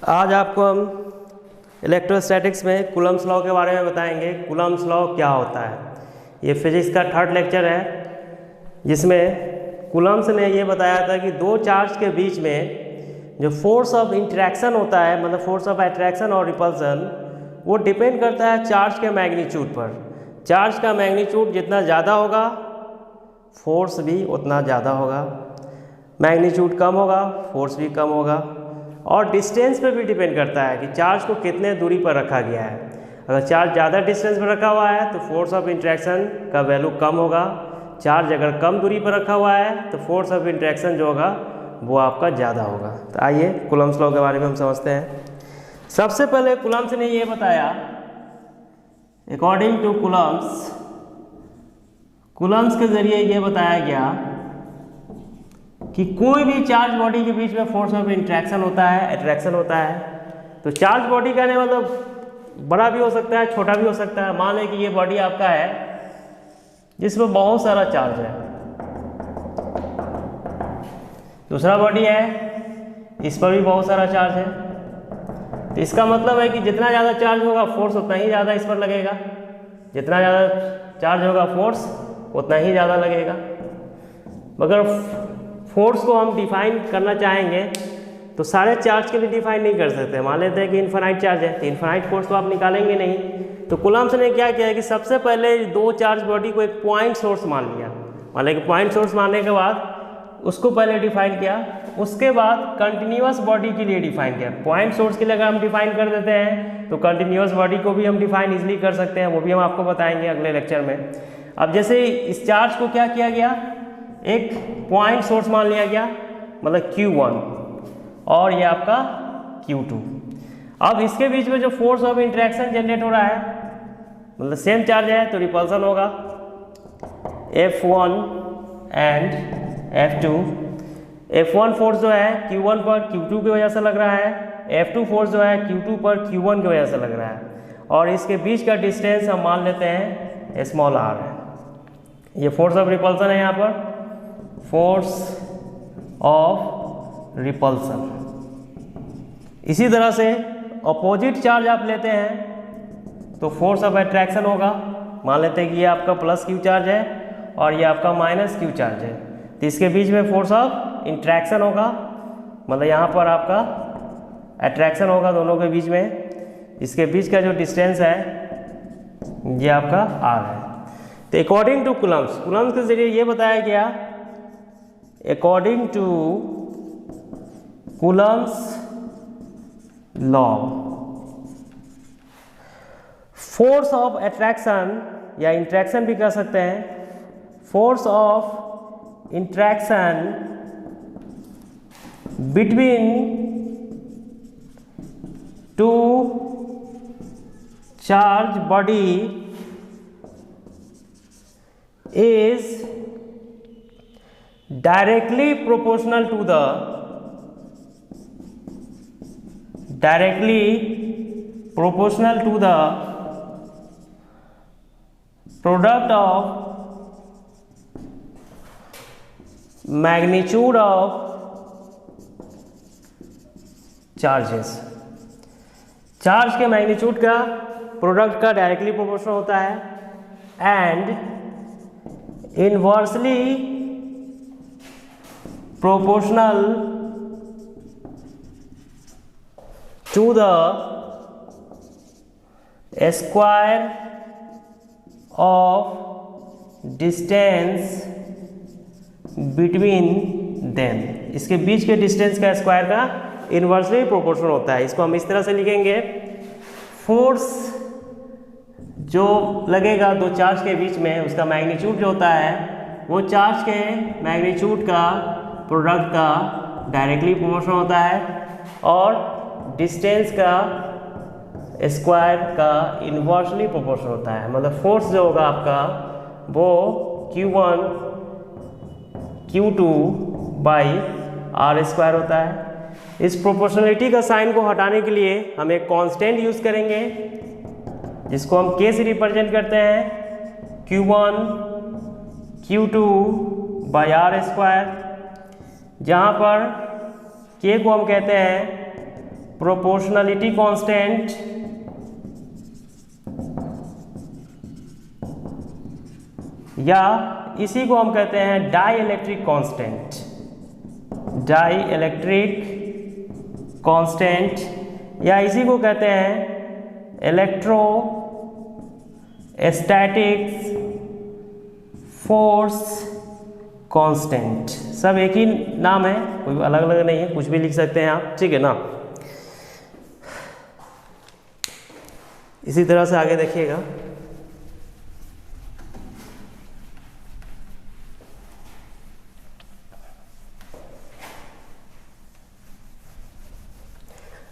आज आपको हम इलेक्ट्रोस्टैटिक्स में कूलम्ब्स लॉ के बारे में बताएंगे। कूलम्ब्स लॉ क्या होता है। ये फिजिक्स का थर्ड लेक्चर है, जिसमें कूलम्ब्स ने ये बताया था कि दो चार्ज के बीच में जो फोर्स ऑफ इंटरेक्शन होता है, मतलब फोर्स ऑफ अट्रैक्शन और रिपल्सन, वो डिपेंड करता है चार्ज के मैग्नीट्यूड पर। चार्ज का मैग्नीट्यूड जितना ज़्यादा होगा फोर्स भी उतना ज़्यादा होगा, मैग्नीट्यूड कम होगा फोर्स भी कम होगा। और डिस्टेंस पे भी डिपेंड करता है कि चार्ज को कितने दूरी पर रखा गया है। अगर चार्ज ज़्यादा डिस्टेंस पर रखा हुआ है तो फोर्स ऑफ इंटरेक्शन का वैल्यू कम होगा। चार्ज अगर कम दूरी पर रखा हुआ है तो फोर्स ऑफ इंटरेक्शन जो होगा वो आपका ज़्यादा होगा। तो आइए कूलम्ब्स लॉ के बारे में हम समझते हैं। सबसे पहले कूलम्ब्स ने ये बताया, अकॉर्डिंग टू कूलम्ब्स के ज़रिए ये बताया गया कि कोई भी चार्ज बॉडी के बीच में फोर्स ऑफ इंटरेक्शन होता है, अट्रैक्शन होता है। तो चार्ज बॉडी का मतलब बड़ा भी हो सकता है, छोटा भी हो सकता है। मान लें कि ये बॉडी आपका है जिसमें बहुत सारा चार्ज है, दूसरा बॉडी है इस पर भी बहुत सारा चार्ज है। तो इसका मतलब है कि जितना ज़्यादा चार्ज होगा फोर्स उतना ही ज़्यादा इस पर लगेगा, जितना ज़्यादा चार्ज होगा फोर्स उतना ही ज़्यादा लगेगा। मगर फोर्स को हम डिफाइन करना चाहेंगे तो सारे चार्ज के लिए डिफाइन नहीं कर सकते। मान लेते हैं कि इनफाइनाइट चार्ज है तो इनफाइनाइट फोर्स तो आप निकालेंगे नहीं। तो कूलम्ब्स ने क्या किया कि सबसे पहले दो चार्ज बॉडी को एक पॉइंट सोर्स मान लिया। मान लें कि पॉइंट सोर्स मानने के बाद उसको पहले डिफाइन किया, उसके बाद कंटिन्यूअस बॉडी के लिए डिफाइन किया। पॉइंट सोर्स के लिए अगर हम डिफाइन कर देते हैं तो कंटिन्यूअस बॉडी को भी हम डिफाइन इजीली कर सकते हैं, वो भी हम आपको बताएंगे अगले लेक्चर में। अब जैसे इस चार्ज को क्या किया गया, एक पॉइंट सोर्स मान लिया गया, मतलब Q1 और ये आपका Q2। अब इसके बीच में जो फोर्स ऑफ इंटरेक्शन जनरेट हो रहा है, मतलब सेम चार्ज है तो रिपल्सन होगा F1 and F2। F1 force जो है Q1 पर Q2 की वजह से लग रहा है, F2 फोर्स जो है Q2 पर Q1 की वजह से लग रहा है। और इसके बीच का डिस्टेंस हम मान लेते हैं स्मॉल r है। ये फोर्स ऑफ रिपल्सन है, यहाँ पर फोर्स ऑफ रिपल्सन। इसी तरह से अपोजिट चार्ज आप लेते हैं तो फोर्स ऑफ अट्रैक्शन होगा। मान लेते हैं कि ये आपका प्लस Q चार्ज है और ये आपका माइनस Q चार्ज है, तो इसके बीच में फोर्स ऑफ इंट्रैक्शन होगा, मतलब यहाँ पर आपका अट्रैक्शन होगा दोनों के बीच में। इसके बीच का जो डिस्टेंस है ये आपका r है। तो अकॉर्डिंग टू कूलम्ब्स के जरिए ये बताया गया, according to Coulomb's law, force of attraction या इंट्रैक्शन भी कह सकते हैं, force of interaction between two charge body is directly proportional to the product of magnitude of charges। Charge के मैग्नीट्यूड का प्रोडक्ट का डायरेक्टली प्रोपोर्शनल होता है and inversely proportional to the square of distance between them। इसके बीच के distance का square का inversely proportional होता है। इसको हम इस तरह से लिखेंगे, फोर्स जो लगेगा दो चार्ज के बीच में उसका मैग्नीट्यूड जो होता है वो चार्ज के मैग्नीट्यूड का प्रोडक्ट का डायरेक्टली प्रोपोर्शनल होता है और डिस्टेंस का स्क्वायर का इन्वर्सली प्रोपोर्शनल होता है। मतलब फोर्स जो होगा आपका वो Q1 Q2 by r square होता है। इस प्रोपोर्शनलिटी का साइन को हटाने के लिए हम एक कांस्टेंट यूज़ करेंगे जिसको हम K से रिप्रेजेंट करते हैं, Q1 Q2 by r square, जहाँ पर K को हम कहते हैं प्रोपोर्शनलिटी कांस्टेंट या इसी को हम कहते हैं dielectric constant, dielectric constant, या इसी को कहते हैं इलेक्ट्रोस्टैटिक्स फोर्स कांस्टेंट। सब एक ही नाम है, कोई अलग अलग नहीं है, कुछ भी लिख सकते हैं आप, ठीक है ना। इसी तरह से आगे देखिएगा।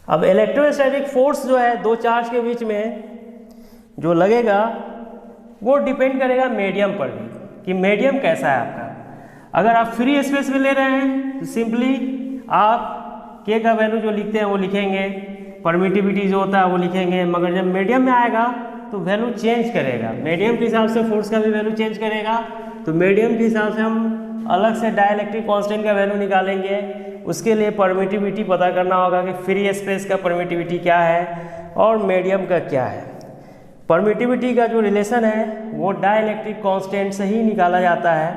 अब इलेक्ट्रोस्टैटिक फोर्स जो है दो चार्ज के बीच में जो लगेगा वो डिपेंड करेगा मीडियम पर भी, कि मीडियम कैसा है आपका। अगर आप फ्री स्पेस में ले रहे हैं तो सिंपली आप के का वैल्यू जो लिखते हैं वो लिखेंगे, परमिटिविटी जो होता है वो लिखेंगे, मगर जब मीडियम में आएगा तो वैल्यू चेंज करेगा, मीडियम के हिसाब से फोर्स का भी वैल्यू चेंज करेगा। तो मीडियम के हिसाब से हम अलग से डाइलेक्ट्रिक कांस्टेंट का वैल्यू निकालेंगे। उसके लिए परमिटिविटी पता करना होगा कि फ्री स्पेस का परमिटिविटी क्या है और मीडियम का क्या है। परमिटिविटी का जो रिलेशन है वो डाइलेक्ट्रिक कांस्टेंट से ही निकाला जाता है।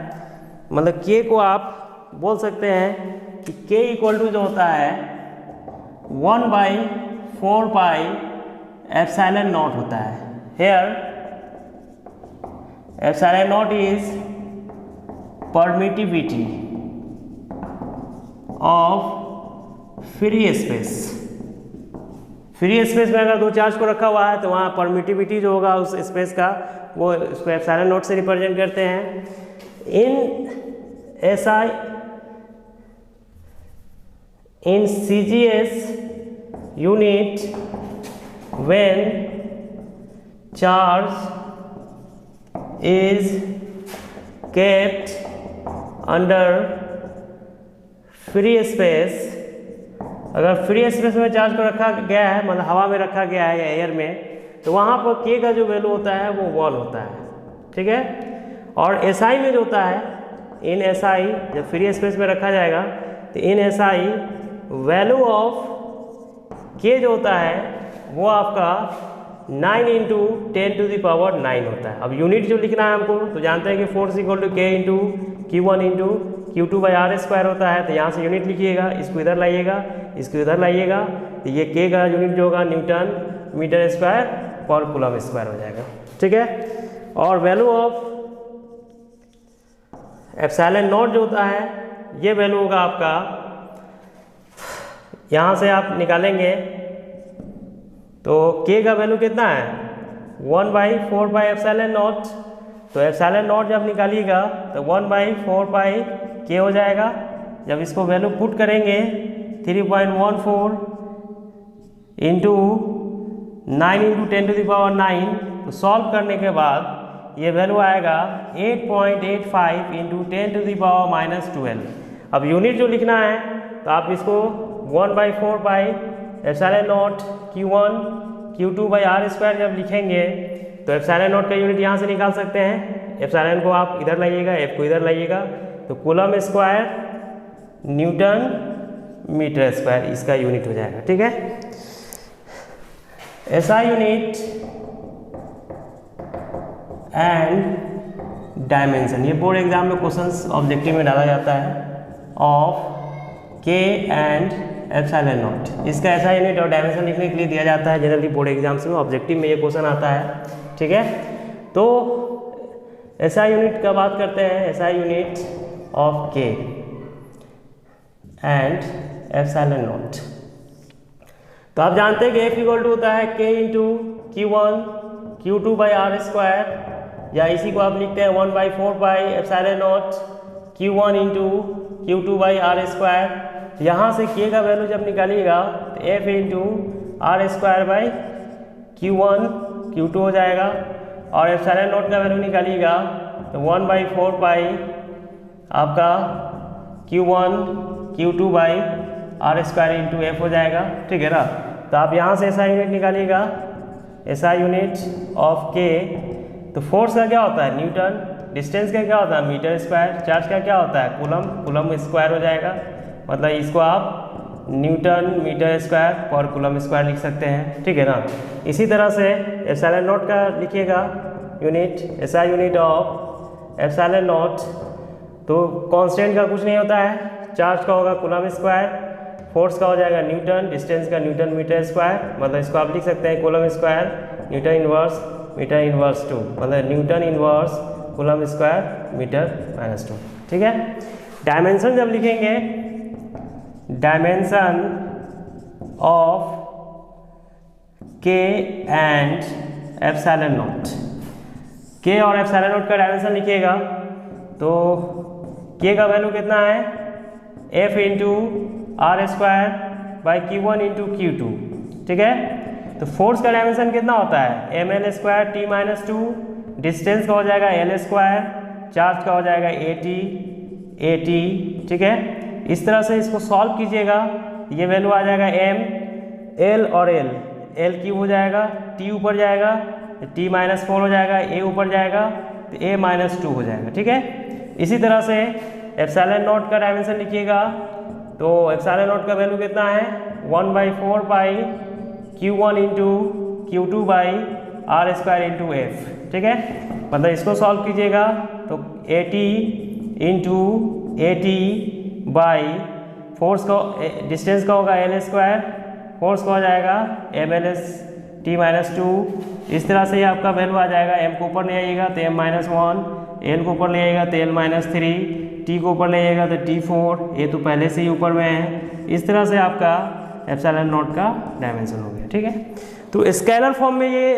मतलब के को आप बोल सकते हैं कि के इक्वल टू जो होता है 1/4 पाई एप्सिलॉन नॉट होता है। Here epsilon not is permittivity of free space. Free space में अगर दो चार्ज को रखा हुआ है तो वहाँ परमिटिविटी जो होगा उस स्पेस का वो उसको एप्सिलॉन नॉट से रिप्रेजेंट करते हैं। इन SI in CGS unit when charge is kept under free space, अगर फ्री स्पेस में चार्ज को रखा गया है, मतलब हवा में रखा गया है या एयर में, तो वहाँ पर के का जो वैल्यू होता है वो 1 होता है, ठीक है। और SI में जो होता है, इन SI जब फ्री स्पेस में रखा जाएगा तो इन SI वैल्यू ऑफ के जो होता है वो आपका 9 × 10⁻⁹ होता है। अब यूनिट जो लिखना है हमको तो जानते हैं कि फोर्स इक्वल टू के इंटू Q1 × Q2/r² होता है। तो यहाँ से यूनिट लिखिएगा, इसको इधर लाइएगा, इसको इधर लाइएगा, तो ये के का यूनिट जो होगा न्यूटन मीटर स्क्वायर पर कूलम स्क्वायर हो जाएगा, ठीक है। और वैल्यू ऑफ एप्सिलॉन नॉट जो होता है ये वैल्यू होगा आपका, यहाँ से आप निकालेंगे तो के का वैल्यू कितना है 1/4 पाई एप्सिलॉन नॉट। तो एप्सिलॉन नॉट जब निकालिएगा तो 1/4 पाई के हो जाएगा। जब इसको वैल्यू पुट करेंगे 3.14 इंटू 9 × 10⁻⁹, तो सॉल्व करने के बाद ये वैल्यू आएगा 8.85 इंटू 10⁻⁻12। अब यूनिट जो लिखना है तो आप इसको 1/4 pi epsilon not Q1 Q2/r² जब लिखेंगे तो एप्सिलॉन नॉट का यूनिट यहाँ से निकाल सकते हैं। एप्सिलॉन को आप इधर लाइएगा, एफ को इधर लाइएगा, तो coulomb square newton metre square इसका यूनिट हो जाएगा, ठीक है। SI यूनिट एंड डायमेंशन, ये बोर्ड एग्जाम में क्वेश्चंस ऑब्जेक्टिव में डाला जाता है of K and epsilon naught. इसका SI यूनिट और डायमेंशन लिखने के लिए दिया जाता है जनरली बोर्ड एग्जाम्स में, ऑब्जेक्टिव में ये क्वेश्चन आता है, ठीक है। तो SI यूनिट का बात करते हैं, SI unit of K and epsilon not. तो आप जानते हैं कि F इक्वल टू होता है के इंटू Q1 Q2/r², या इसी को आप लिखते हैं 1/4 pi epsilon not Q1 × Q2/r²। यहाँ से के का वैल्यू जब निकालिएगा तो F into r² Q1 Q2 हो जाएगा, और एप्सिलॉन नॉट का वैल्यू निकालिएगा तो 1/4 पाई आपका Q1 Q2/r² इंटू F हो जाएगा, ठीक है ना। तो आप यहाँ से SI यूनिट निकालिएगा, SI यूनिट ऑफ के। तो फोर्स का क्या होता है न्यूटन, डिस्टेंस का क्या होता है मीटर स्क्वायर, चार्ज का क्या होता है कूलम, कूलम स्क्वायर हो जाएगा। मतलब इसको आप न्यूटन मीटर स्क्वायर पर कूलम स्क्वायर लिख सकते हैं, ठीक है ना। इसी तरह से एप्सिलॉन नॉट का लिखिएगा यूनिट, ऐसा यूनिट ऑफ एप्सिलॉन नॉट, तो कांस्टेंट का कुछ नहीं होता है, चार्ज का होगा कूलम स्क्वायर, फोर्स का हो जाएगा न्यूटन, डिस्टेंस का न्यूटन मीटर स्क्वायर, मतलब इसको आप लिख सकते हैं coulomb square newton inverse metre inverse 2, मतलब newton inverse coulomb square metre minus 2, ठीक है। डायमेंशन जब लिखेंगे, dimension of K and epsilon naught, K और एप्सिलॉन नॉट का डायमेंशन लिखिएगा, तो के का वैल्यू कितना है, F into R square by Q1 into Q2, ठीक है। तो फोर्स का डायमेंशन कितना होता है, M L square T minus 2, distance का हो जाएगा एल स्क्वायर, चार्ज का हो जाएगा ए टी, ठीक है। इस तरह से इसको सॉल्व कीजिएगा, ये वैल्यू आ जाएगा एम, एल और एल क्यूब हो जाएगा, टी ऊपर जाएगा, टी माइनस 4 हो जाएगा, ए ऊपर जाएगा तो ए माइनस 2 हो जाएगा, ठीक है। इसी तरह से एप्सिलॉन नॉट का डायमेंशन लिखिएगा, तो एप्सिलॉन नॉट का वैल्यू कितना है 1/4 pi Q1 into Q2 by R square into F, ठीक है। मतलब इसको सॉल्व कीजिएगा तो AT into AT by force का डिस्टेंस का होगा एल स्क्वायर, फोर्स का हो जाएगा MLS T माइनस 2, इस तरह से आपका वैल्यू आ जाएगा। m को ऊपर ले आइएगा तो m माइनस 1, l को ऊपर ले आइएगा तो l माइनस 3, t को ऊपर ले आइएगा तो T4, ये तो पहले से ही ऊपर में है। इस तरह से आपका एप्सिलॉन नॉट का डायमेंशन हो गया, ठीक है। तो स्केलर फॉर्म में ये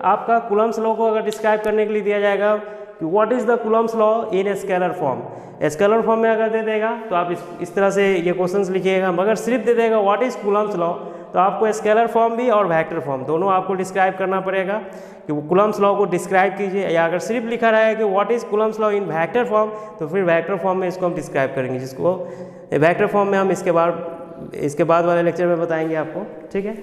आपका कूलम्स लॉ को अगर डिस्क्राइब करने के लिए दिया जाएगा कि what is the Coulomb's law in scalar form, scalar form में अगर दे देगा तो आप इस तरह से ये क्वेश्चंस लिखिएगा। मगर सिर्फ दे देगा व्हाट इज कूलम्स लॉ, तो आपको स्केलर फॉर्म भी और वेक्टर फॉर्म दोनों आपको डिस्क्राइब करना पड़ेगा कि वो कूलम्स लॉ को डिस्क्राइब कीजिए, या अगर सिर्फ लिखा रहेगा कि what is Coulomb's law in vector form तो फिर वेक्टर फॉर्म में इसको हम डिस्क्राइब करेंगे, जिसको वेक्टर फॉर्म में हम इसके बाद वाले लेक्चर में बताएंगे आपको, ठीक है।